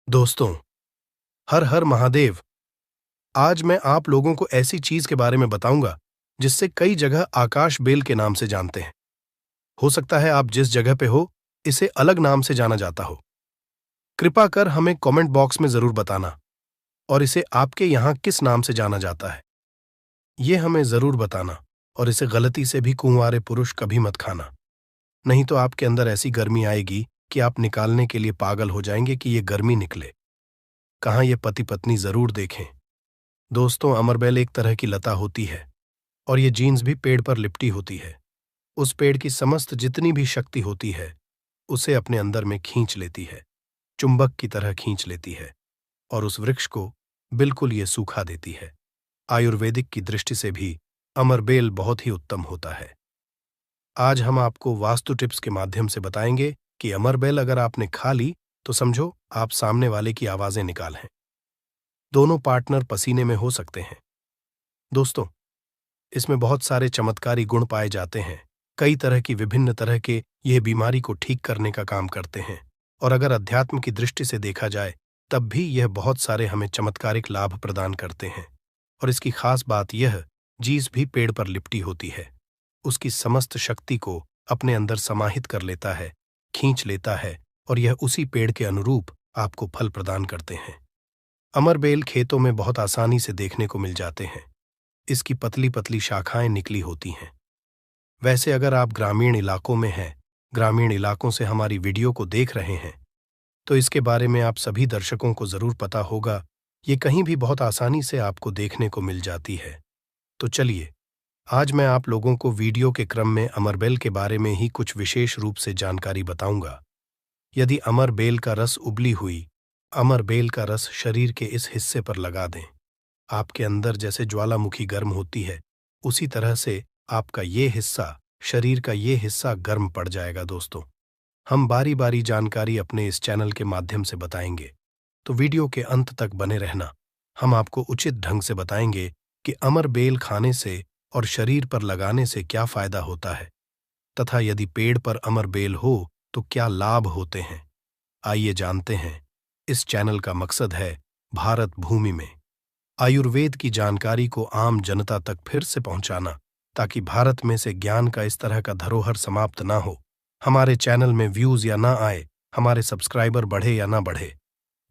दोस्तों, हर हर महादेव। आज मैं आप लोगों को ऐसी चीज के बारे में बताऊंगा जिससे कई जगह आकाश बेल के नाम से जानते हैं। हो सकता है आप जिस जगह पे हो इसे अलग नाम से जाना जाता हो। कृपा कर हमें कमेंट बॉक्स में जरूर बताना और इसे आपके यहाँ किस नाम से जाना जाता है ये हमें जरूर बताना। और इसे गलती से भी कुंवारे पुरुष कभी मत खाना, नहीं तो आपके अंदर ऐसी गर्मी आएगी कि आप निकालने के लिए पागल हो जाएंगे कि ये गर्मी निकले। कहाँ ये पति पत्नी जरूर देखें। दोस्तों, अमरबेल एक तरह की लता होती है और ये जीन्स भी पेड़ पर लिपटी होती है। उस पेड़ की समस्त जितनी भी शक्ति होती है उसे अपने अंदर में खींच लेती है, चुंबक की तरह खींच लेती है और उस वृक्ष को बिल्कुल ये सूखा देती है। आयुर्वेदिक की दृष्टि से भी अमरबेल बहुत ही उत्तम होता है। आज हम आपको वास्तु टिप्स के माध्यम से बताएंगे कि अमरबेल अगर आपने खा ली तो समझो आप सामने वाले की आवाजें निकाल हैं। दोनों पार्टनर पसीने में हो सकते हैं। दोस्तों, इसमें बहुत सारे चमत्कारी गुण पाए जाते हैं। कई तरह की विभिन्न तरह के यह बीमारी को ठीक करने का काम करते हैं और अगर अध्यात्म की दृष्टि से देखा जाए तब भी यह बहुत सारे हमें चमत्कारिक लाभ प्रदान करते हैं। और इसकी खास बात यह, जीस भी पेड़ पर लिपटी होती है, उसकी समस्त शक्ति को अपने अंदर समाहित कर लेता है, खींच लेता है और यह उसी पेड़ के अनुरूप आपको फल प्रदान करते हैं। अमरबेल खेतों में बहुत आसानी से देखने को मिल जाते हैं। इसकी पतली पतली शाखाएं निकली होती हैं। वैसे अगर आप ग्रामीण इलाकों में हैं, ग्रामीण इलाकों से हमारी वीडियो को देख रहे हैं, तो इसके बारे में आप सभी दर्शकों को जरूर पता होगा। ये कहीं भी बहुत आसानी से आपको देखने को मिल जाती है। तो चलिए, आज मैं आप लोगों को वीडियो के क्रम में अमरबेल के बारे में ही कुछ विशेष रूप से जानकारी बताऊंगा। यदि अमरबेल का रस उबली हुई अमरबेल का रस शरीर के इस हिस्से पर लगा दें, आपके अंदर जैसे ज्वालामुखी गर्म होती है उसी तरह से आपका ये हिस्सा, शरीर का ये हिस्सा गर्म पड़ जाएगा। दोस्तों, हम बारी बारी जानकारी अपने इस चैनल के माध्यम से बताएंगे, तो वीडियो के अंत तक बने रहना। हम आपको उचित ढंग से बताएंगे कि अमरबेल खाने से और शरीर पर लगाने से क्या फायदा होता है तथा यदि पेड़ पर अमरबेल हो तो क्या लाभ होते हैं। आइए जानते हैं। इस चैनल का मकसद है भारत भूमि में आयुर्वेद की जानकारी को आम जनता तक फिर से पहुंचाना, ताकि भारत में से ज्ञान का इस तरह का धरोहर समाप्त ना हो। हमारे चैनल में व्यूज या ना आए, हमारे सब्सक्राइबर बढ़े या ना बढ़े,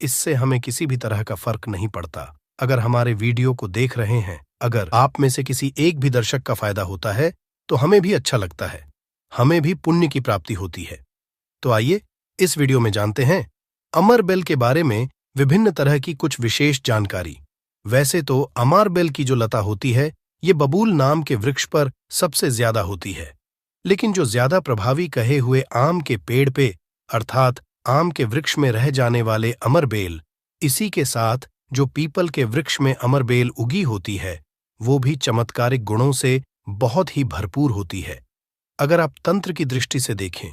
इससे हमें किसी भी तरह का फर्क नहीं पड़ता। अगर हमारे वीडियो को देख रहे हैं, अगर आप में से किसी एक भी दर्शक का फायदा होता है तो हमें भी अच्छा लगता है, हमें भी पुण्य की प्राप्ति होती है। तो आइए इस वीडियो में जानते हैं अमरबेल के बारे में विभिन्न तरह की कुछ विशेष जानकारी। वैसे तो अमरबेल की जो लता होती है ये बबूल नाम के वृक्ष पर सबसे ज्यादा होती है, लेकिन जो ज्यादा प्रभावी कहे हुए आम के पेड़ पे अर्थात आम के वृक्ष में रह जाने वाले अमरबेल, इसी के साथ जो पीपल के वृक्ष में अमरबेल उगी होती है वो भी चमत्कारिक गुणों से बहुत ही भरपूर होती है। अगर आप तंत्र की दृष्टि से देखें,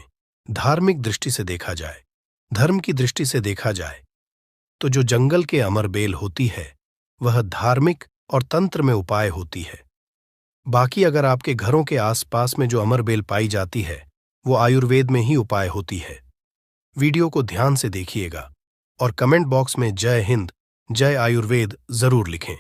धार्मिक दृष्टि से देखा जाए, धर्म की दृष्टि से देखा जाए, तो जो जंगल के अमरबेल होती है वह धार्मिक और तंत्र में उपाय होती है। बाकी अगर आपके घरों के आसपास में जो अमरबेल पाई जाती है वो आयुर्वेद में ही उपाय होती है। वीडियो को ध्यान से देखिएगा और कमेंट बॉक्स में जय हिंद, जय आयुर्वेद जरूर लिखें,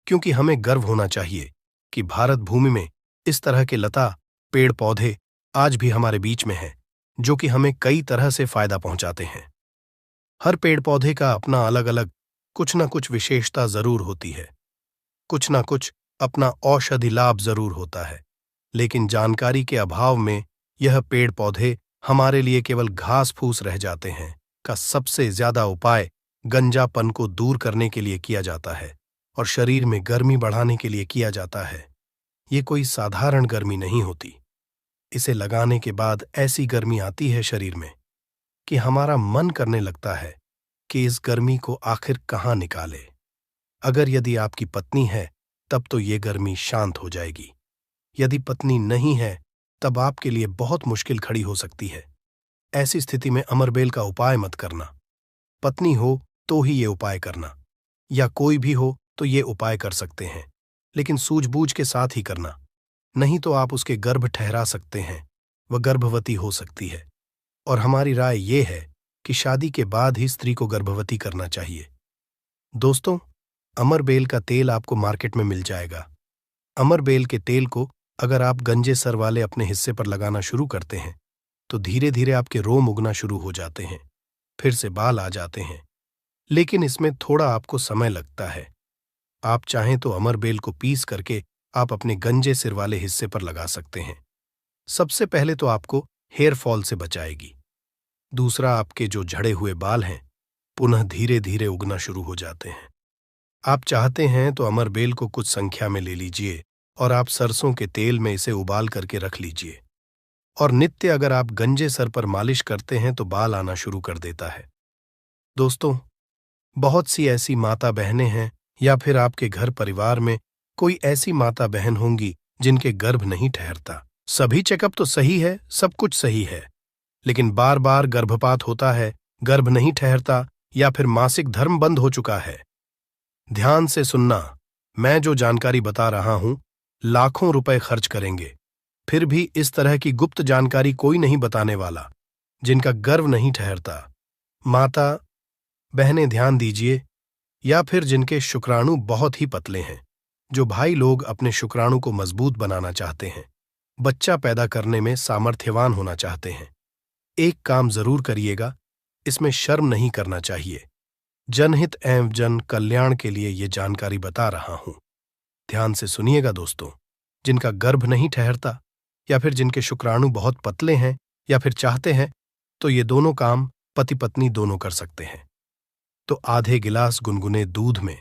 क्योंकि हमें गर्व होना चाहिए कि भारत भूमि में इस तरह के लता पेड़ पौधे आज भी हमारे बीच में हैं, जो कि हमें कई तरह से फायदा पहुंचाते हैं। हर पेड़ पौधे का अपना अलग अलग कुछ न कुछ विशेषता जरूर होती है, कुछ न कुछ अपना औषधि लाभ जरूर होता है, लेकिन जानकारी के अभाव में यह पेड़ पौधे हमारे लिए केवल घास फूस रह जाते हैं। का सबसे ज्यादा उपाय गंजापन को दूर करने के लिए किया जाता है और शरीर में गर्मी बढ़ाने के लिए किया जाता है। ये कोई साधारण गर्मी नहीं होती। इसे लगाने के बाद ऐसी गर्मी आती है शरीर में कि हमारा मन करने लगता है कि इस गर्मी को आखिर कहाँ निकाले। अगर यदि आपकी पत्नी है तब तो ये गर्मी शांत हो जाएगी, यदि पत्नी नहीं है तब आपके लिए बहुत मुश्किल खड़ी हो सकती है। ऐसी स्थिति में अमरबेल का उपाय मत करना। पत्नी हो तो ही ये उपाय करना, या कोई भी हो तो ये उपाय कर सकते हैं, लेकिन सूझबूझ के साथ ही करना, नहीं तो आप उसके गर्भ ठहरा सकते हैं, वह गर्भवती हो सकती है। और हमारी राय ये है कि शादी के बाद ही स्त्री को गर्भवती करना चाहिए। दोस्तों, अमरबेल का तेल आपको मार्केट में मिल जाएगा। अमरबेल के तेल को अगर आप गंजे सर वाले अपने हिस्से पर लगाना शुरू करते हैं तो धीरे धीरे आपके रोम उगना शुरू हो जाते हैं, फिर से बाल आ जाते हैं। लेकिन इसमें थोड़ा आपको समय लगता है। आप चाहें तो अमरबेल को पीस करके आप अपने गंजे सिर वाले हिस्से पर लगा सकते हैं। सबसे पहले तो आपको हेयर फॉल से बचाएगी। दूसरा, आपके जो झड़े हुए बाल हैं पुनः धीरे धीरे उगना शुरू हो जाते हैं। आप चाहते हैं तो अमरबेल को कुछ संख्या में ले लीजिए और आप सरसों के तेल में इसे उबाल करके रख लीजिए। और नित्य अगर आप गंजे सर पर मालिश करते हैं तो बाल आना शुरू कर देता है। दोस्तों, बहुत सी ऐसी माता बहनें हैं या फिर आपके घर परिवार में कोई ऐसी माता बहन होंगी जिनके गर्भ नहीं ठहरता। सभी चेकअप तो सही है, सब कुछ सही है, लेकिन बार बार गर्भपात होता है, गर्भ नहीं ठहरता या फिर मासिक धर्म बंद हो चुका है। ध्यान से सुनना, मैं जो जानकारी बता रहा हूं लाखों रुपए खर्च करेंगे, फिर भी इस तरह की गुप्त जानकारी कोई नहीं बताने वाला। जिनका गर्भ नहीं ठहरता, माता बहनें ध्यान दीजिए, या फिर जिनके शुक्राणु बहुत ही पतले हैं, जो भाई लोग अपने शुक्राणु को मजबूत बनाना चाहते हैं, बच्चा पैदा करने में सामर्थ्यवान होना चाहते हैं। एक काम जरूर करिएगा, इसमें शर्म नहीं करना चाहिए। जनहित एवं जन कल्याण के लिए ये जानकारी बता रहा हूं। ध्यान से सुनिएगा दोस्तों, जिनका गर्भ नहीं ठहरता या फिर जिनके शुक्राणु बहुत पतले हैं या फिर चाहते हैं, तो ये दोनों काम पति पत्नी दोनों कर सकते हैं। तो आधे गिलास गुनगुने दूध में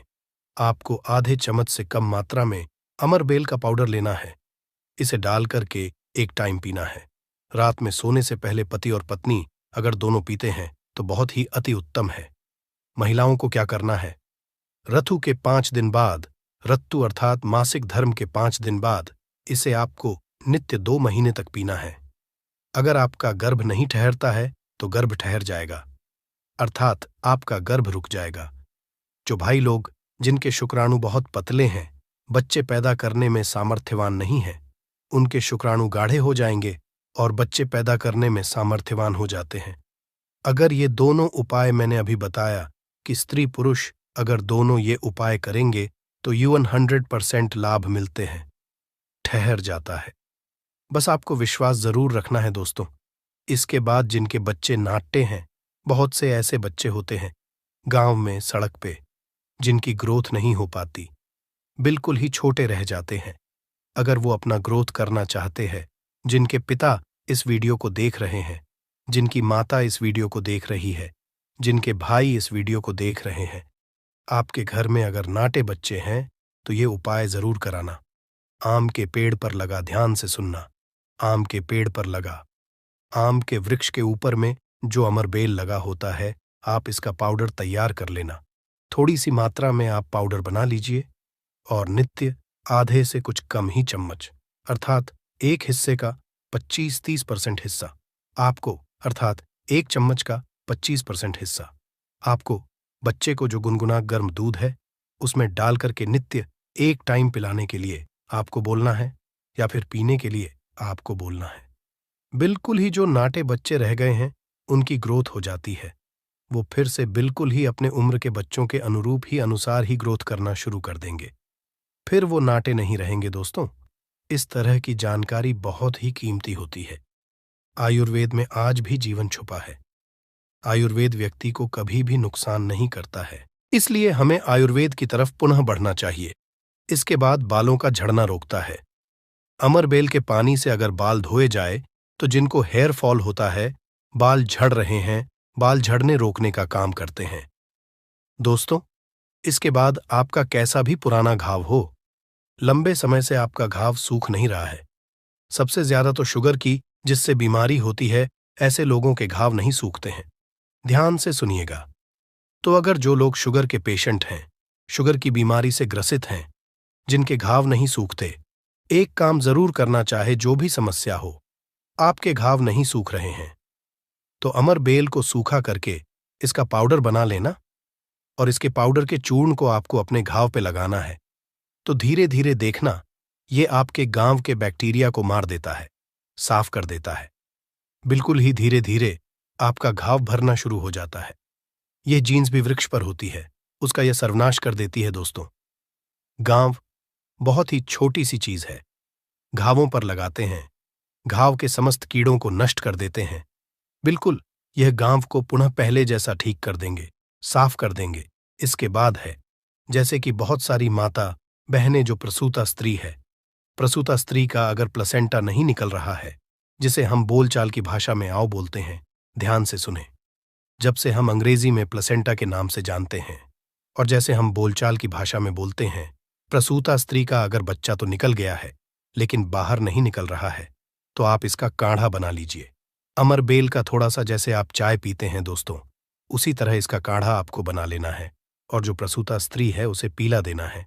आपको आधे चम्मच से कम मात्रा में अमरबेल का पाउडर लेना है। इसे डाल करके एक टाइम पीना है। रात में सोने से पहले पति और पत्नी अगर दोनों पीते हैं तो बहुत ही अति उत्तम है। महिलाओं को क्या करना है, ऋतु के 5 दिन बाद, ऋतु अर्थात मासिक धर्म के 5 दिन बाद इसे आपको नित्य 2 महीने तक पीना है। अगर आपका गर्भ नहीं ठहरता है तो गर्भ ठहर जाएगा, अर्थात आपका गर्भ रुक जाएगा। जो भाई लोग जिनके शुक्राणु बहुत पतले हैं, बच्चे पैदा करने में सामर्थ्यवान नहीं हैं, उनके शुक्राणु गाढ़े हो जाएंगे और बच्चे पैदा करने में सामर्थ्यवान हो जाते हैं। अगर ये दोनों उपाय मैंने अभी बताया कि स्त्री पुरुष अगर दोनों ये उपाय करेंगे तो युवन 100% लाभ मिलते हैं, ठहर जाता है। बस आपको विश्वास जरूर रखना है दोस्तों। इसके बाद जिनके बच्चे नाट्य हैं, बहुत से ऐसे बच्चे होते हैं गांव में, सड़क पे, जिनकी ग्रोथ नहीं हो पाती, बिल्कुल ही छोटे रह जाते हैं। अगर वो अपना ग्रोथ करना चाहते हैं, जिनके पिता इस वीडियो को देख रहे हैं, जिनकी माता इस वीडियो को देख रही है, जिनके भाई इस वीडियो को देख रहे हैं, आपके घर में अगर नाटे बच्चे हैं तो ये उपाय जरूर कराना। आम के पेड़ पर लगा, ध्यान से सुनना, आम के पेड़ पर लगा, आम के वृक्ष के ऊपर में जो अमरबेल लगा होता है, आप इसका पाउडर तैयार कर लेना। थोड़ी सी मात्रा में आप पाउडर बना लीजिए और नित्य आधे से कुछ कम ही चम्मच, अर्थात एक हिस्से का 25-30% हिस्सा आपको, अर्थात एक चम्मच का 25% हिस्सा आपको बच्चे को जो गुनगुना गर्म दूध है उसमें डाल करके नित्य एक टाइम पिलाने के लिए आपको बोलना है या फिर पीने के लिए आपको बोलना है। बिल्कुल ही जो नाटे बच्चे रह गए हैं उनकी ग्रोथ हो जाती है, वो फिर से बिल्कुल ही अपने उम्र के बच्चों के अनुरूप ही अनुसार ही ग्रोथ करना शुरू कर देंगे, फिर वो नाटे नहीं रहेंगे। दोस्तों, इस तरह की जानकारी बहुत ही कीमती होती है। आयुर्वेद में आज भी जीवन छुपा है। आयुर्वेद व्यक्ति को कभी भी नुकसान नहीं करता है, इसलिए हमें आयुर्वेद की तरफ पुनः बढ़ना चाहिए। इसके बाद बालों का झड़ना रोकता है। अमरबेल के पानी से अगर बाल धोए जाए तो जिनको हेयर फॉल होता है, बाल झड़ रहे हैं, बाल झड़ने रोकने का काम करते हैं। दोस्तों, इसके बाद आपका कैसा भी पुराना घाव हो, लंबे समय से आपका घाव सूख नहीं रहा है, सबसे ज्यादा तो शुगर की जिससे बीमारी होती है, ऐसे लोगों के घाव नहीं सूखते हैं। ध्यान से सुनिएगा। तो अगर जो लोग शुगर के पेशेंट हैं, शुगर की बीमारी से ग्रसित हैं, जिनके घाव नहीं सूखते, एक काम जरूर करना चाहे, जो भी समस्या हो, आपके घाव नहीं सूख रहे हैं तो अमरबेल को सूखा करके इसका पाउडर बना लेना और इसके पाउडर के चूर्ण को आपको अपने घाव पे लगाना है। तो धीरे धीरे देखना, ये आपके गांव के बैक्टीरिया को मार देता है, साफ कर देता है। बिल्कुल ही धीरे धीरे आपका घाव भरना शुरू हो जाता है। यह जीन्स भी वृक्ष पर होती है, उसका यह सर्वनाश कर देती है दोस्तों। गांव बहुत ही छोटी सी चीज है, घावों पर लगाते हैं, घाव के समस्त कीड़ों को नष्ट कर देते हैं। बिल्कुल, यह गांव को पुनः पहले जैसा ठीक कर देंगे, साफ कर देंगे। इसके बाद है, जैसे कि बहुत सारी माता बहनें जो प्रसूता स्त्री है, प्रसूता स्त्री का अगर प्लेसेंटा नहीं निकल रहा है, जिसे हम बोलचाल की भाषा में आओ बोलते हैं, ध्यान से सुने। जब से हम अंग्रेजी में प्लेसेंटा के नाम से जानते हैं और जैसे हम बोलचाल की भाषा में बोलते हैं, प्रसूता स्त्री का अगर बच्चा तो निकल गया है लेकिन बाहर नहीं निकल रहा है, तो आप इसका काढ़ा बना लीजिए। अमर बेल का थोड़ा सा जैसे आप चाय पीते हैं दोस्तों, उसी तरह इसका काढ़ा आपको बना लेना है और जो प्रसूता स्त्री है उसे पीला देना है।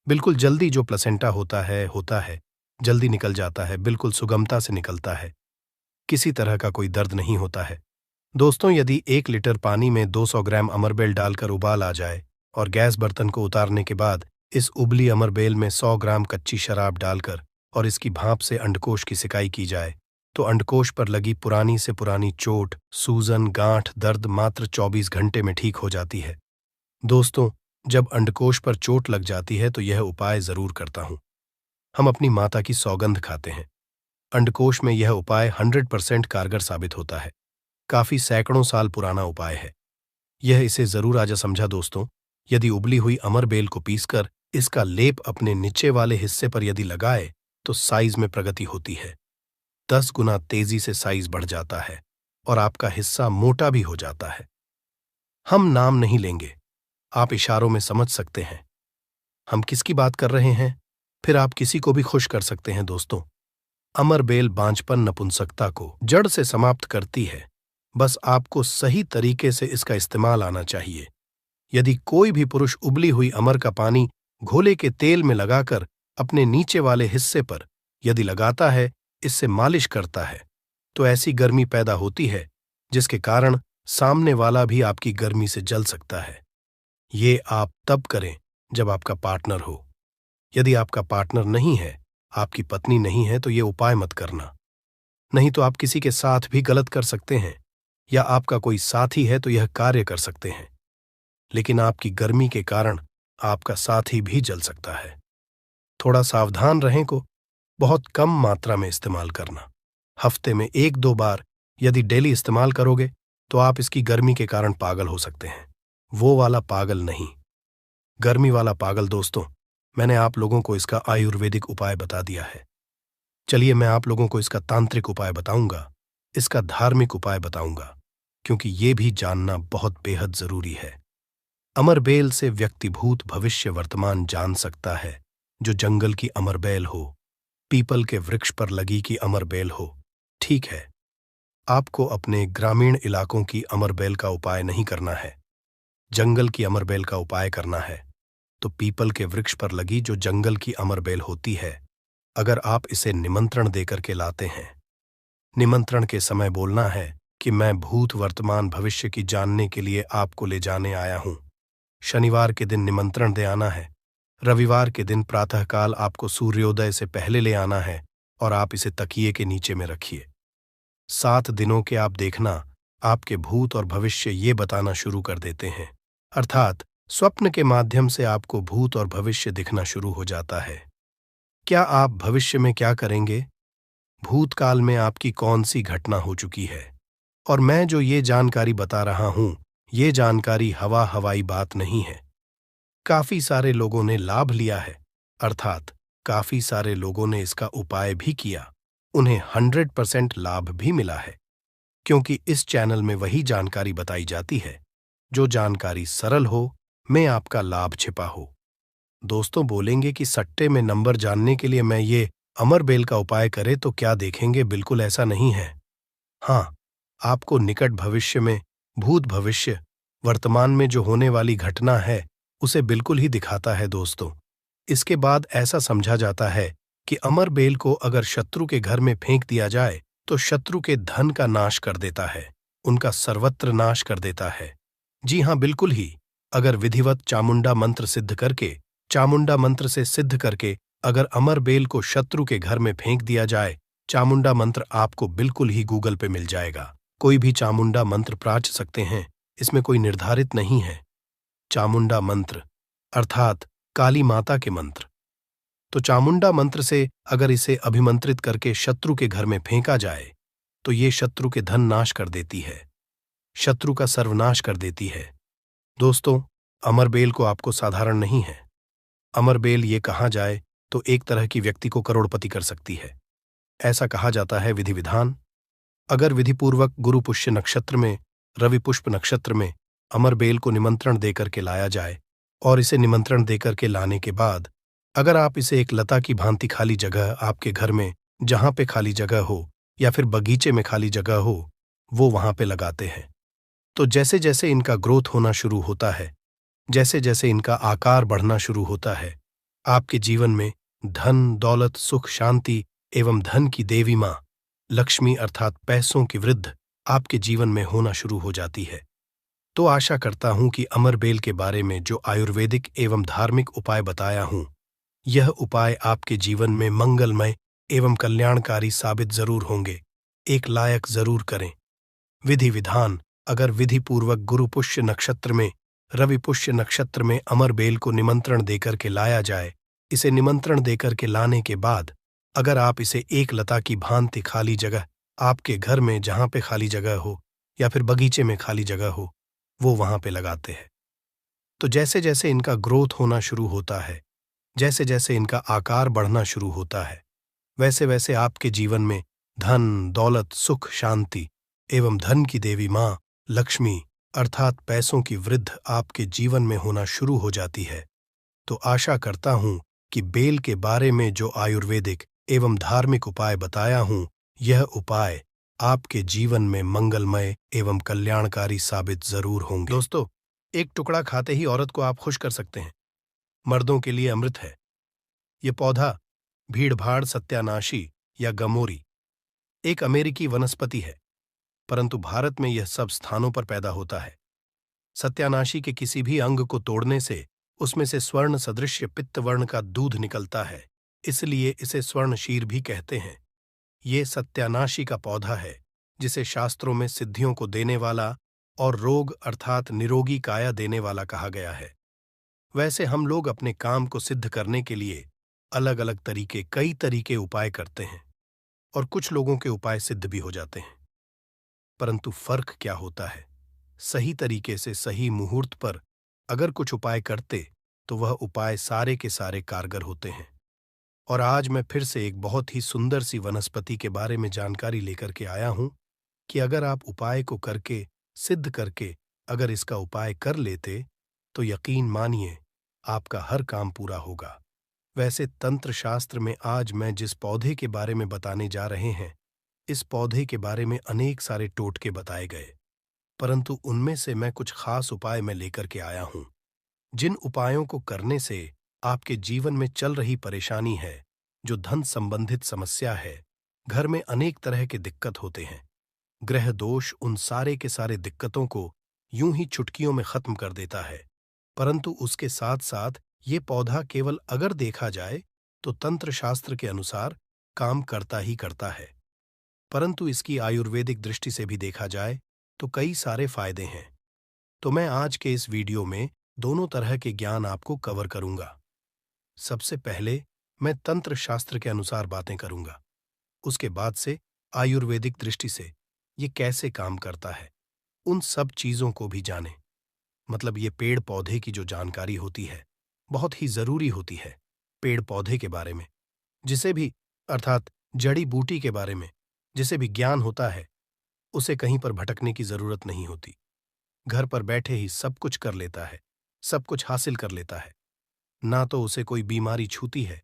बिल्कुल जल्दी जो प्लेसेंटा होता है, जल्दी निकल जाता है, बिल्कुल सुगमता से निकलता है, किसी तरह का कोई दर्द नहीं होता है। दोस्तों, यदि 1 लीटर पानी में 200 ग्राम अमरबेल डालकर उबाल आ जाए और गैस बर्तन को उतारने के बाद इस उबली अमरबेल में 100 ग्राम कच्ची शराब डालकर और इसकी भाप से अंडकोश की सिकाई की जाए, तो अंडकोश पर लगी पुरानी से पुरानी चोट, सूजन, गांठ, दर्द मात्र 24 घंटे में ठीक हो जाती है। दोस्तों, जब अंडकोश पर चोट लग जाती है तो यह उपाय जरूर करता हूं। हम अपनी माता की सौगंध खाते हैं। अंडकोश में यह उपाय 100% कारगर साबित होता है। काफी सैकड़ों साल पुराना उपाय है। यह इसे जरूर आजा समझा दोस्तों। यदि उबली हुई अमरबेल को पीसकर इसका लेप अपने नीचे वाले हिस्से पर यदि लगाए तो साइज में प्रगति होती है। 10 गुना तेजी से साइज बढ़ जाता है और आपका हिस्सा मोटा भी हो जाता है। हम नाम नहीं लेंगे, आप इशारों में समझ सकते हैं हम किसकी बात कर रहे हैं। फिर आप किसी को भी खुश कर सकते हैं दोस्तों। अमरबेल बांझपन, नपुंसकता को जड़ से समाप्त करती है। बस आपको सही तरीके से इसका इस्तेमाल आना चाहिए। यदि कोई भी पुरुष उबली हुई अमर का पानी घोले के तेल में लगाकर अपने नीचे वाले हिस्से पर यदि लगाता है, इससे मालिश करता है, तो ऐसी गर्मी पैदा होती है जिसके कारण सामने वाला भी आपकी गर्मी से जल सकता है। ये आप तब करें जब आपका पार्टनर हो। यदि आपका पार्टनर नहीं है, आपकी पत्नी नहीं है, तो ये उपाय मत करना। नहीं तो आप किसी के साथ भी गलत कर सकते हैं, या आपका कोई साथी है तो यह कार्य कर सकते हैं, लेकिन आपकी गर्मी के कारण आपका साथी भी जल सकता है। थोड़ा सावधान रहें को बहुत कम मात्रा में इस्तेमाल करना। हफ्ते में 1-2 बार यदि डेली इस्तेमाल करोगे तो आप इसकी गर्मी के कारण पागल हो सकते हैं। वो वाला पागल नहीं, गर्मी वाला पागल। दोस्तों, मैंने आप लोगों को इसका आयुर्वेदिक उपाय बता दिया है। चलिए मैं आप लोगों को इसका तांत्रिक उपाय बताऊंगा, इसका धार्मिक उपाय बताऊंगा, क्योंकि ये भी जानना बहुत बेहद जरूरी है। अमरबेल से व्यक्ति भूत, भविष्य, वर्तमान जान सकता है। जो जंगल की अमरबेल हो, पीपल के वृक्ष पर लगी की अमरबेल हो। ठीक है, आपको अपने ग्रामीण इलाकों की अमरबेल का उपाय नहीं करना है, जंगल की अमरबेल का उपाय करना है। तो पीपल के वृक्ष पर लगी जो जंगल की अमरबेल होती है, अगर आप इसे निमंत्रण देकर के लाते हैं, निमंत्रण के समय बोलना है कि मैं भूत, वर्तमान, भविष्य की जानने के लिए आपको ले जाने आया हूं। शनिवार के दिन निमंत्रण दे आना है, रविवार के दिन प्रातःकाल आपको सूर्योदय से पहले ले आना है और आप इसे तकिए के नीचे में रखिए। 7 दिनों के आप देखना, आपके भूत और भविष्य ये बताना शुरू कर देते हैं, अर्थात स्वप्न के माध्यम से आपको भूत और भविष्य दिखना शुरू हो जाता है। क्या आप भविष्य में क्या करेंगे, भूतकाल में आपकी कौन सी घटना हो चुकी है, और मैं जो ये जानकारी बता रहा हूं, ये जानकारी हवाई बात नहीं है। काफी सारे लोगों ने लाभ लिया है, अर्थात काफी सारे लोगों ने इसका उपाय भी किया, उन्हें 100% लाभ भी मिला है, क्योंकि इस चैनल में वही जानकारी बताई जाती है जो जानकारी सरल हो, में आपका लाभ छिपा हो। दोस्तों बोलेंगे कि सट्टे में नंबर जानने के लिए मैं ये अमरबेल का उपाय करे तो क्या देखेंगे, बिल्कुल ऐसा नहीं है। हाँ, आपको निकट भविष्य में भूत, भविष्य, वर्तमान में जो होने वाली घटना है उसे बिल्कुल ही दिखाता है दोस्तों। इसके बाद ऐसा समझा जाता है कि अमरबेल को अगर शत्रु के घर में फेंक दिया जाए तो शत्रु के धन का नाश कर देता है, उनका सर्वत्र नाश कर देता है। जी हाँ, बिल्कुल ही। अगर विधिवत चामुंडा मंत्र सिद्ध करके, चामुंडा मंत्र से सिद्ध करके अगर अमरबेल को शत्रु के घर में फेंक दिया जाए, चामुंडा मंत्र आपको बिल्कुल ही गूगल पे मिल जाएगा। कोई भी चामुंडा मंत्र प्राच सकते हैं, इसमें कोई निर्धारित नहीं है। चामुंडा मंत्र अर्थात काली माता के मंत्र। तो चामुंडा मंत्र से अगर इसे अभिमंत्रित करके शत्रु के घर में फेंका जाए तो ये शत्रु के धन नाश कर देती है, शत्रु का सर्वनाश कर देती है। दोस्तों, अमरबेल को आपको साधारण नहीं है। अमरबेल ये कहा जाए तो एक तरह की व्यक्ति को करोड़पति कर सकती है। ऐसा कहा जाता है विधि विधान। अगर विधिपूर्वक गुरु पुष्य नक्षत्र में, रवि पुष्प नक्षत्र में अमरबेल को निमंत्रण देकर के लाया जाए और इसे निमंत्रण देकर के लाने के बाद अगर आप इसे एक लता की भांति खाली जगह आपके घर में जहां पे खाली जगह हो या फिर बगीचे में खाली जगह हो, वो वहां पे लगाते हैं, तो जैसे जैसे इनका ग्रोथ होना शुरू होता है, जैसे जैसे इनका आकार बढ़ना शुरू होता है, आपके जीवन में धन, दौलत, सुख, शांति एवं धन की देवी मां लक्ष्मी अर्थात पैसों की वृद्धि आपके जीवन में होना शुरू हो जाती है। तो आशा करता हूं कि अमरबेल के बारे में जो आयुर्वेदिक एवं धार्मिक उपाय बताया हूं, यह उपाय आपके जीवन में मंगलमय एवं कल्याणकारी साबित जरूर होंगे। एक लायक जरूर करें। विधि विधान अगर विधि पूर्वक गुरु पुष्य नक्षत्र में, रवि पुष्य नक्षत्र में अमरबेल को निमंत्रण देकर के लाया जाए, इसे निमंत्रण देकर के लाने के बाद अगर आप इसे एक लता की भांति खाली जगह आपके घर में जहां पे खाली जगह हो या फिर बगीचे में खाली जगह हो, वो वहां पे लगाते हैं, तो जैसे जैसे इनका ग्रोथ होना शुरू होता है, जैसे जैसे इनका आकार बढ़ना शुरू होता है, वैसे वैसे आपके जीवन में धन, दौलत, सुख, शांति एवं धन की देवी मां लक्ष्मी अर्थात पैसों की वृद्धि आपके जीवन में होना शुरू हो जाती है। तो आशा करता हूं कि बेल के बारे में जो आयुर्वेदिक एवं धार्मिक उपाय बताया हूं, यह उपाय आपके जीवन में मंगलमय एवं कल्याणकारी साबित जरूर होंगे। दोस्तों, एक टुकड़ा खाते ही औरत को आप खुश कर सकते हैं। मर्दों के लिए अमृत है। यह पौधा भीड़भाड़, सत्यानाशी या गमोरी एक अमेरिकी वनस्पति है, परंतु भारत में यह सब स्थानों पर पैदा होता है। सत्यानाशी के किसी भी अंग को तोड़ने से उसमें से स्वर्ण सदृश पित्त वर्ण का दूध निकलता है, इसलिए इसे स्वर्णशीर भी कहते हैं। ये सत्यानाशी का पौधा है जिसे शास्त्रों में सिद्धियों को देने वाला और रोग अर्थात निरोगी काया देने वाला कहा गया है। वैसे हम लोग अपने काम को सिद्ध करने के लिए अलग अलग तरीके, कई तरीके उपाय करते हैं और कुछ लोगों के उपाय सिद्ध भी हो जाते हैं, परंतु फर्क क्या होता है? सही तरीके से सही मुहूर्त पर अगर कुछ उपाय करते तो वह उपाय सारे के सारे कारगर होते हैं। और आज मैं फिर से एक बहुत ही सुंदर सी वनस्पति के बारे में जानकारी लेकर के आया हूं कि अगर आप उपाय को करके, सिद्ध करके अगर इसका उपाय कर लेते तो यकीन मानिए आपका हर काम पूरा होगा। वैसे तंत्र शास्त्र में आज मैं जिस पौधे के बारे में बताने जा रहे हैं, इस पौधे के बारे में अनेक सारे टोटके बताए गए, परंतु उनमें से मैं कुछ खास उपाय मैं लेकर के आया हूं, जिन उपायों को करने से आपके जीवन में चल रही परेशानी है, जो धन संबंधित समस्या है, घर में अनेक तरह के दिक्कत होते हैं, ग्रह दोष उन सारे के सारे दिक्कतों को यूं ही चुटकियों में खत्म कर देता है। परंतु उसके साथ साथ ये पौधा केवल अगर देखा जाए तो तंत्र शास्त्र के अनुसार काम करता ही करता है, परंतु इसकी आयुर्वेदिक दृष्टि से भी देखा जाए तो कई सारे फायदे हैं। तो मैं आज के इस वीडियो में दोनों तरह के ज्ञान आपको कवर करूंगा। सबसे पहले मैं तंत्र शास्त्र के अनुसार बातें करूंगा, उसके बाद से आयुर्वेदिक दृष्टि से ये कैसे काम करता है, उन सब चीजों को भी जानें। मतलब ये पेड़ पौधे की जो जानकारी होती है बहुत ही जरूरी होती है। पेड़ पौधे के बारे में जिसे भी अर्थात जड़ी बूटी के बारे में जिसे भी ज्ञान होता है, उसे कहीं पर भटकने की जरूरत नहीं होती। घर पर बैठे ही सब कुछ कर लेता है, सब कुछ हासिल कर लेता है। ना तो उसे कोई बीमारी छूती है,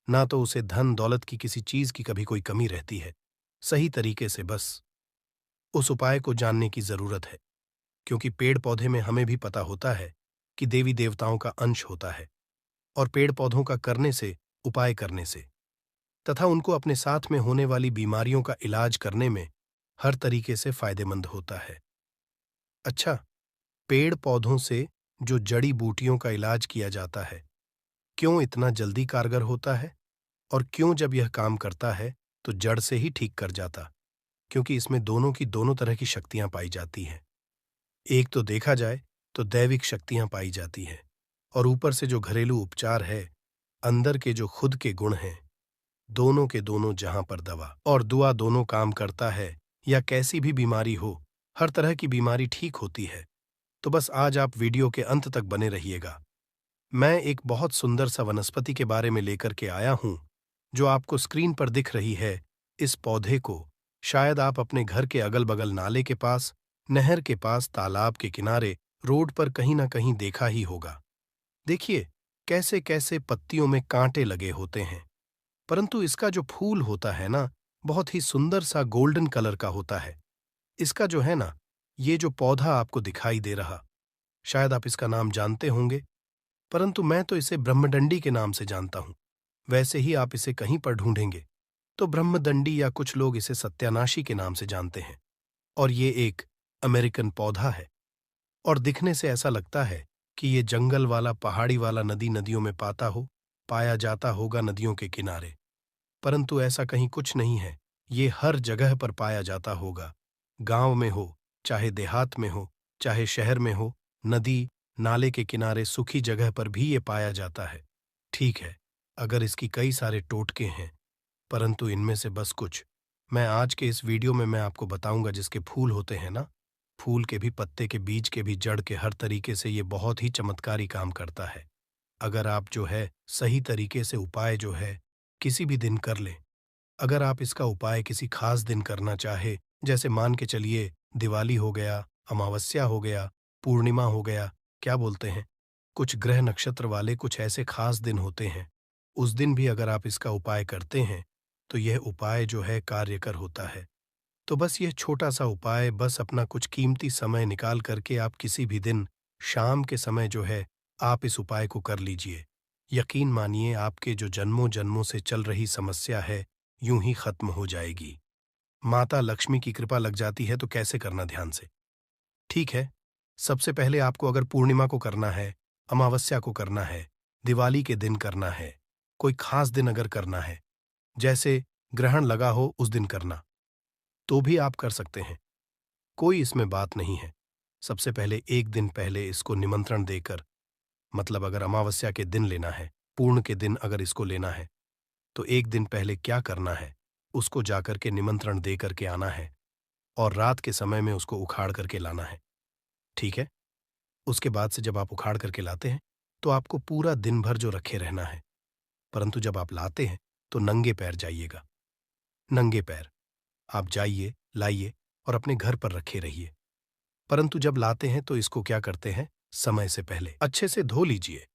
ना तो उसे धन दौलत की किसी चीज की कभी कोई कमी रहती है। सही तरीके से बस उस उपाय को जानने की जरूरत है, क्योंकि पेड़ पौधे में हमें भी पता होता है कि देवी देवताओं का अंश होता है और पेड़ पौधों का करने से, उपाय करने से तथा उनको अपने साथ में होने वाली बीमारियों का इलाज करने में हर तरीके से फायदेमंद होता है। अच्छा, पेड़ पौधों से जो जड़ी बूटियों का इलाज किया जाता है, क्यों इतना जल्दी कारगर होता है और क्यों जब यह काम करता है तो जड़ से ही ठीक कर जाता? क्योंकि इसमें दोनों की दोनों तरह की शक्तियां पाई जाती हैं। एक तो देखा जाए तो दैविक शक्तियां पाई जाती हैं, और ऊपर से जो घरेलू उपचार है, अंदर के जो खुद के गुण हैं, दोनों के दोनों जहां पर दवा और दुआ दोनों काम करता है, या कैसी भी बीमारी हो, हर तरह की बीमारी ठीक होती है। तो बस आज आप वीडियो के अंत तक बने रहिएगा। मैं एक बहुत सुंदर सा वनस्पति के बारे में लेकर के आया हूं, जो आपको स्क्रीन पर दिख रही है। इस पौधे को शायद आप अपने घर के अगल बगल नाले के पास, नहर के पास, तालाब के किनारे, रोड पर कहीं ना कहीं देखा ही होगा। देखिए कैसे कैसे पत्तियों में कांटे लगे होते हैं, परंतु इसका जो फूल होता है ना, बहुत ही सुंदर सा गोल्डन कलर का होता है। इसका जो है ना, ये जो पौधा आपको दिखाई दे रहा, शायद आप इसका नाम जानते होंगे, परंतु मैं तो इसे ब्रह्मदंडी के नाम से जानता हूं। वैसे ही आप इसे कहीं पर ढूंढेंगे तो ब्रह्मदंडी, या कुछ लोग इसे सत्यानाशी के नाम से जानते हैं। और ये एक अमेरिकन पौधा है, और दिखने से ऐसा लगता है कि ये जंगल वाला, पहाड़ी वाला, नदियों में पाया जाता होगा, नदियों के किनारे। परंतु ऐसा कहीं कुछ नहीं है। ये हर जगह पर पाया जाता होगा। गांव में हो, चाहे देहात में हो, चाहे शहर में हो, नदी नाले के किनारे, सूखी जगह पर भी ये पाया जाता है। ठीक है, अगर इसकी कई सारे टोटके हैं, परंतु इनमें से बस कुछ मैं आज के इस वीडियो में मैं आपको बताऊंगा। जिसके फूल होते हैं ना, फूल के भी, पत्ते के, बीज के भी, जड़ के, हर तरीके से ये बहुत ही चमत्कारी काम करता है। अगर आप जो है सही तरीके से उपाय जो है किसी भी दिन कर लें, अगर आप इसका उपाय किसी खास दिन करना चाहे, जैसे मान के चलिए दिवाली हो गया, अमावस्या हो गया, पूर्णिमा हो गया, क्या बोलते हैं, कुछ ग्रह नक्षत्र वाले कुछ ऐसे खास दिन होते हैं, उस दिन भी अगर आप इसका उपाय करते हैं तो यह उपाय जो है कार्यकर होता है। तो बस यह छोटा सा उपाय, बस अपना कुछ कीमती समय निकाल करके आप किसी भी दिन शाम के समय जो है आप इस उपाय को कर लीजिए। यकीन मानिए, आपके जो जन्मों जन्मों से चल रही समस्या है, यूं ही खत्म हो जाएगी। माता लक्ष्मी की कृपा लग जाती है। तो कैसे करना, ध्यान से। ठीक है, सबसे पहले आपको अगर पूर्णिमा को करना है, अमावस्या को करना है, दिवाली के दिन करना है, कोई खास दिन अगर करना है, जैसे ग्रहण लगा हो उस दिन करना, तो भी आप कर सकते हैं। कोई इसमें बात नहीं है। सबसे पहले एक दिन पहले इसको निमंत्रण देकर, मतलब अगर अमावस्या के दिन लेना है, पूर्ण के दिन अगर इसको लेना है, तो एक दिन पहले क्या करना है, उसको जाकर के निमंत्रण दे करके आना है, और रात के समय में उसको उखाड़ करके लाना है। ठीक है, उसके बाद से जब आप उखाड़ करके लाते हैं तो आपको पूरा दिन भर जो रखे रहना है, परंतु जब आप लाते हैं तो नंगे पैर जाइएगा। नंगे पैर आप जाइए, लाइए और अपने घर पर रखे रहिए। परंतु जब लाते हैं तो इसको क्या करते हैं, समय से पहले अच्छे से धो लीजिए।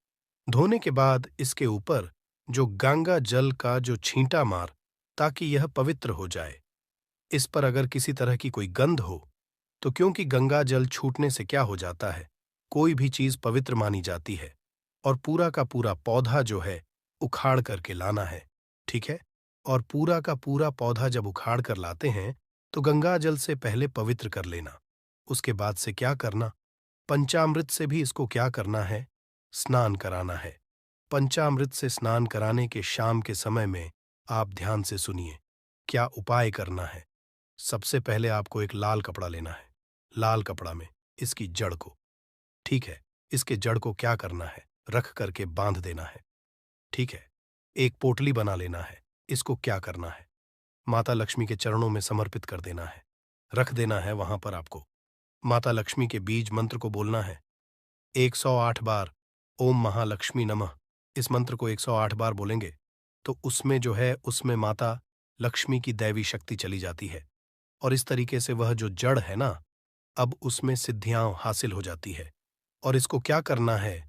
धोने के बाद इसके ऊपर जो गंगा जल का जो छींटा मार, ताकि यह पवित्र हो जाए। इस पर अगर किसी तरह की कोई गंध हो, तो क्योंकि गंगा जल छूटने से क्या हो जाता है, कोई भी चीज पवित्र मानी जाती है, और पूरा का पूरा पौधा जो है उखाड़ करके लाना है। ठीक है, और पूरा का पूरा पौधा जब उखाड़ कर लाते हैं तो गंगा जल से पहले पवित्र कर लेना। उसके बाद से क्या करना, पंचामृत से भी इसको क्या करना है, स्नान कराना है। पंचामृत से स्नान कराने के शाम के समय में आप ध्यान से सुनिए क्या उपाय करना है। सबसे पहले आपको एक लाल कपड़ा लेना है। लाल कपड़ा में इसकी जड़ को, ठीक है, इसके जड़ को क्या करना है, रख करके बांध देना है। ठीक है, एक पोटली बना लेना है। इसको क्या करना है, माता लक्ष्मी के चरणों में समर्पित कर देना है, रख देना है वहां पर। आपको माता लक्ष्मी के बीज मंत्र को बोलना है 108 बार, ओम महालक्ष्मी नमः। इस मंत्र को 108 बार बोलेंगे तो उसमें जो है, उसमें माता लक्ष्मी की दैवी शक्ति चली जाती है, और इस तरीके से वह जो जड़ है ना, अब उसमें सिद्धियां हासिल हो जाती है। और इसको क्या करना है,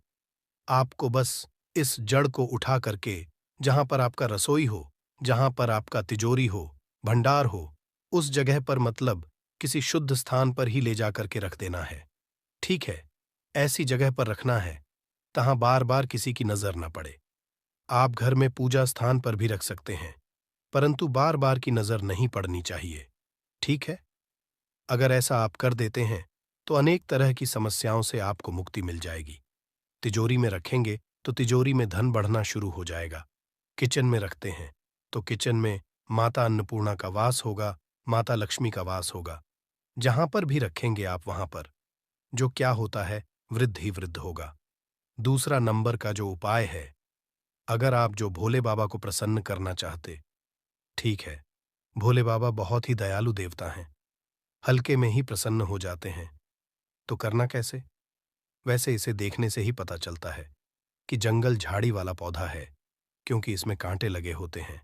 आपको बस इस जड़ को उठा करके जहां पर आपका रसोई हो, जहां पर आपका तिजोरी हो, भंडार हो, उस जगह पर, मतलब किसी शुद्ध स्थान पर ही ले जाकर के रख देना है। ठीक है, ऐसी जगह पर रखना है तहां बार बार किसी की नजर न पड़े। आप घर में पूजा स्थान पर भी रख सकते हैं, परंतु बार बार की नजर नहीं पड़नी चाहिए। ठीक है, अगर ऐसा आप कर देते हैं तो अनेक तरह की समस्याओं से आपको मुक्ति मिल जाएगी। तिजोरी में रखेंगे तो तिजोरी में धन बढ़ना शुरू हो जाएगा। किचन में रखते हैं तो किचन में माता अन्नपूर्णा का वास होगा, माता लक्ष्मी का वास होगा। जहां पर भी रखेंगे आप वहां पर जो क्या होता है, वृद्ध ही वृद्ध होगा। दूसरा नंबर का जो उपाय है, अगर आप जो भोले बाबा को प्रसन्न करना चाहते, ठीक है, भोले बाबा बहुत ही दयालु देवता हैं, हल्के में ही प्रसन्न हो जाते हैं। तो करना कैसे? वैसे इसे देखने से ही पता चलता है कि जंगल झाड़ी वाला पौधा है, क्योंकि इसमें कांटे लगे होते हैं।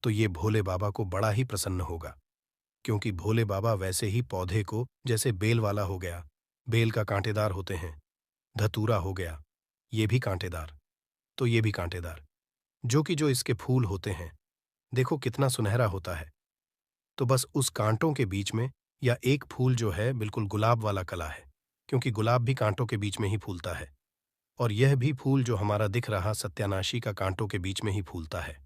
तो ये भोले बाबा को बड़ा ही प्रसन्न होगा, क्योंकि भोले बाबा वैसे ही पौधे को, जैसे बेल वाला हो गया, बेल का कांटेदार होते हैं, धतूरा हो गया, ये भी कांटेदार, तो ये भी कांटेदार, जो इसके फूल होते हैं, देखो कितना सुनहरा होता है। तो बस उस कांटों के बीच में, या एक फूल जो है बिल्कुल गुलाब वाला कला है, क्योंकि गुलाब भी कांटों के बीच में ही फूलता है, और यह भी फूल जो हमारा दिख रहा सत्यानाशी का कांटों के बीच में ही फूलता है।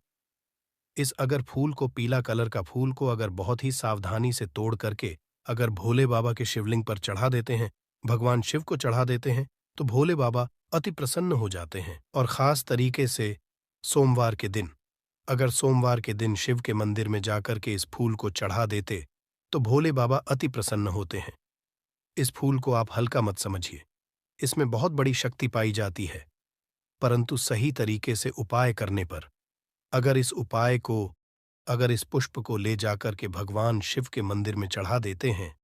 इस अगर फूल को, पीला कलर का फूल को अगर बहुत ही सावधानी से तोड़ करके अगर भोले बाबा के शिवलिंग पर चढ़ा देते हैं, भगवान शिव को चढ़ा देते हैं, तो भोले बाबा अति प्रसन्न हो जाते हैं। और खास तरीके से सोमवार के दिन, अगर सोमवार के दिन शिव के मंदिर में जाकर के इस फूल को चढ़ा देते, तो भोले बाबा अति प्रसन्न होते हैं। इस फूल को आप हल्का मत समझिए, इसमें बहुत बड़ी शक्ति पाई जाती है, परंतु सही तरीके से उपाय करने पर, अगर इस पुष्प को ले जाकर के भगवान शिव के मंदिर में चढ़ा देते हैं,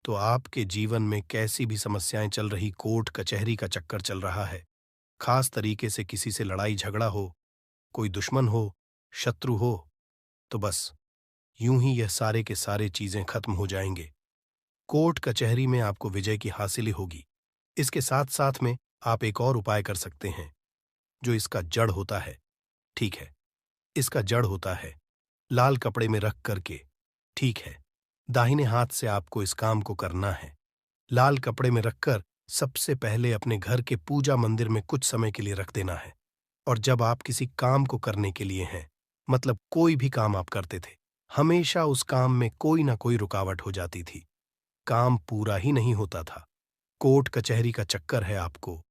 तो आपके जीवन में कैसी भी समस्याएं चल रही, कोर्ट कचहरी का चक्कर चल रहा है, खास तरीके से किसी से लड़ाई झगड़ा हो, कोई दुश्मन हो, शत्रु हो, तो बस यूं ही यह सारे के सारे चीजें खत्म हो जाएंगे। कोर्ट कचहरी में आपको विजय की हासिल होगी। इसके साथ साथ में आप एक और उपाय कर सकते हैं, जो इसका जड़ होता है, ठीक है, इसका जड़ होता है लाल कपड़े में रख करके, ठीक है, दाहिने हाथ से आपको इस काम को करना है। लाल कपड़े में रखकर सबसे पहले अपने घर के पूजा मंदिर में कुछ समय के लिए रख देना है। और जब आप किसी काम को करने के लिए हैं, मतलब कोई भी काम आप करते थे, हमेशा उस काम में कोई ना कोई रुकावट हो जाती थी, काम पूरा ही नहीं होता था, कोर्ट कचहरी का चक्कर है आपको,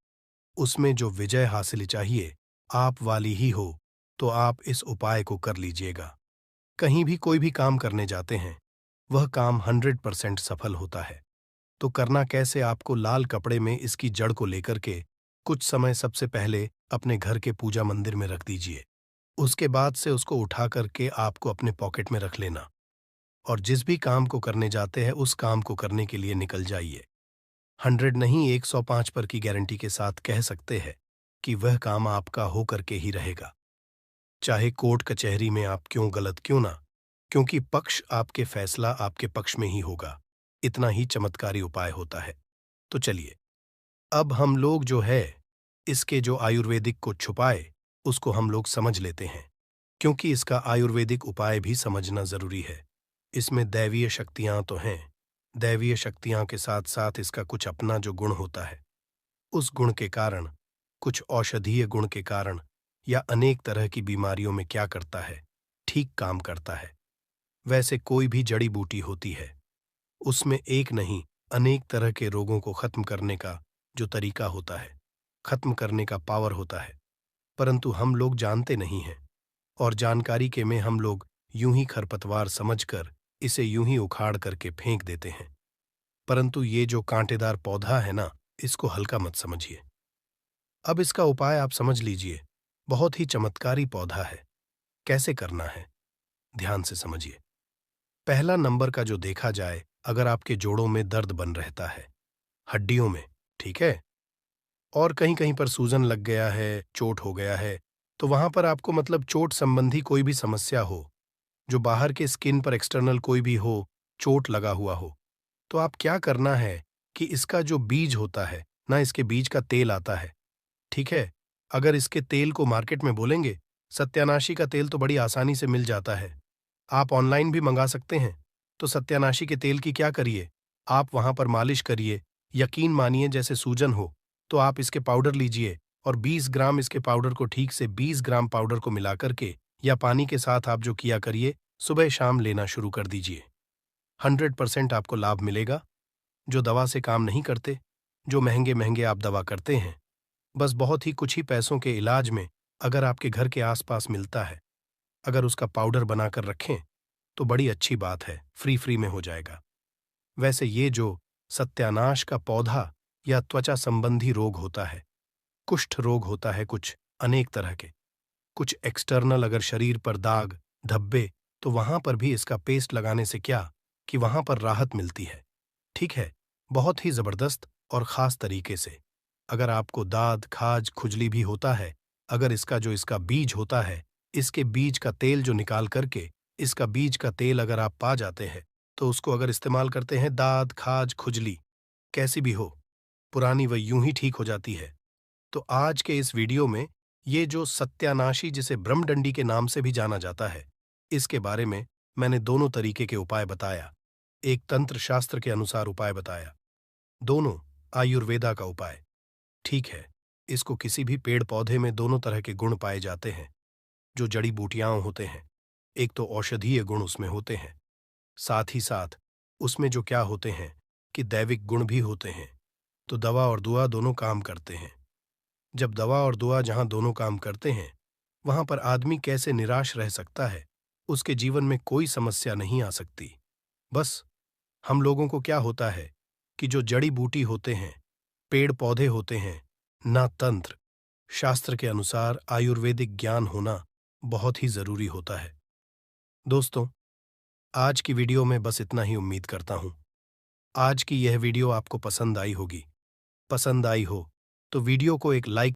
उसमें जो विजय हासिल चाहिए आप वाली ही हो, तो आप इस उपाय को कर लीजिएगा। कहीं भी कोई भी काम करने जाते हैं, वह काम 100% सफल होता है। तो करना कैसे? आपको लाल कपड़े में इसकी जड़ को लेकर के कुछ समय सबसे पहले अपने घर के पूजा मंदिर में रख दीजिए। उसके बाद से उसको उठा करके आपको अपने पॉकेट में रख लेना, और जिस भी काम को करने जाते हैं उस काम को करने के लिए निकल जाइए। 100 नहीं, 105 पर की गारंटी के साथ कह सकते हैं कि वह काम आपका हो करके ही रहेगा, चाहे कोर्ट कचहरी में आप क्यों गलत क्यों ना, क्योंकि पक्ष आपके फैसला आपके पक्ष में ही होगा। इतना ही चमत्कारी उपाय होता है। तो चलिए, अब हम लोग जो है इसके जो आयुर्वेदिक को छुपाए उसको हम लोग समझ लेते हैं, क्योंकि इसका आयुर्वेदिक उपाय भी समझना जरूरी है। इसमें दैवीय शक्तियां तो हैं, दैवीय शक्तियां के साथ साथ इसका कुछ अपना जो गुण होता है, उस गुण के कारण, कुछ औषधीय गुण के कारण, या अनेक तरह की बीमारियों में क्या करता है, ठीक काम करता है। वैसे कोई भी जड़ी बूटी होती है, उसमें एक नहीं अनेक तरह के रोगों को खत्म करने का जो तरीका होता है, खत्म करने का पावर होता है, परंतु हम लोग जानते नहीं हैं, और जानकारी के में हम लोग यूं ही खरपतवार समझकर इसे यूं ही उखाड़ करके फेंक देते हैं। परंतु ये जो कांटेदार पौधा है ना, इसको हल्का मत समझिए। अब इसका उपाय आप समझ लीजिए, बहुत ही चमत्कारी पौधा है। कैसे करना है, ध्यान से समझिए। पहला नंबर का जो देखा जाए, अगर आपके जोड़ों में दर्द बन रहता है, हड्डियों में, ठीक है, और कहीं कहीं पर सूजन लग गया है, चोट हो गया है, तो वहां पर आपको मतलब चोट संबंधी कोई भी समस्या हो, जो बाहर के स्किन पर एक्सटर्नल कोई भी हो, चोट लगा हुआ हो, तो आप क्या करना है कि इसका जो बीज होता है ना, इसके बीज का तेल आता है, ठीक है, अगर इसके तेल को मार्केट में बोलेंगे, सत्यानाशी का तेल तो बड़ी आसानी से मिल जाता है, आप ऑनलाइन भी मंगा सकते हैं। तो सत्यानाशी के तेल की क्या करिए, आप वहां पर मालिश करिए, यकीन मानिए जैसे सूजन हो, तो आप इसके पाउडर लीजिए, और 20 ग्राम इसके पाउडर को, ठीक से 20 ग्राम पाउडर को मिला करके या पानी के साथ आप जो किया करिए, सुबह शाम लेना शुरू कर दीजिए। 100% आपको लाभ मिलेगा। जो दवा से काम नहीं करते, जो महंगे महंगे आप दवा करते हैं, बस बहुत ही कुछ ही पैसों के इलाज में अगर आपके घर के आसपास मिलता है, अगर उसका पाउडर बनाकर रखें, तो बड़ी अच्छी बात है, फ्री में हो जाएगा। वैसे ये जो सत्यानाश का पौधा या त्वचा संबंधी रोग होता है, कुष्ठ रोग होता है, कुछ अनेक तरह के, कुछ एक्सटर्नल, अगर शरीर पर दाग धब्बे, तो वहां पर भी इसका पेस्ट लगाने से क्या कि वहां पर राहत मिलती है। ठीक है, बहुत ही जबरदस्त और खास तरीके से। अगर आपको दाद खाज खुजली भी होता है, अगर इसका बीज होता है, इसके बीज का तेल जो निकाल करके, इसका बीज का तेल अगर आप पा जाते हैं, तो उसको अगर इस्तेमाल करते हैं, दाद खाज खुजली कैसी भी हो, पुरानी वह यूं ही ठीक हो जाती है। तो आज के इस वीडियो में ये जो सत्यानाशी, जिसे ब्रह्मडंडी के नाम से भी जाना जाता है, इसके बारे में मैंने दोनों तरीके के उपाय बताया। एक तंत्र शास्त्र के अनुसार उपाय बताया, दोनों आयुर्वेदा का उपाय। ठीक है, इसको किसी भी पेड़ पौधे में दोनों तरह के गुण पाए जाते हैं। जो जड़ी बूटियां होते हैं, एक तो औषधीय गुण उसमें होते हैं, साथ ही साथ उसमें जो क्या होते हैं कि दैविक गुण भी होते हैं। तो दवा और दुआ दोनों काम करते हैं। जब दवा और दुआ जहां दोनों काम करते हैं, वहां पर आदमी कैसे निराश रह सकता है, उसके जीवन में कोई समस्या नहीं आ सकती। बस हम लोगों को क्या होता है कि जो जड़ी बूटी होते हैं, पेड़ पौधे होते हैं, ना तंत्र शास्त्र के अनुसार आयुर्वेदिक ज्ञान होना बहुत ही जरूरी होता है। दोस्तों, आज की वीडियो में बस इतना ही उम्मीद करता हूं। आज की यह वीडियो आपको पसंद आई होगी। पसंद आई हो तो वीडियो को एक लाइक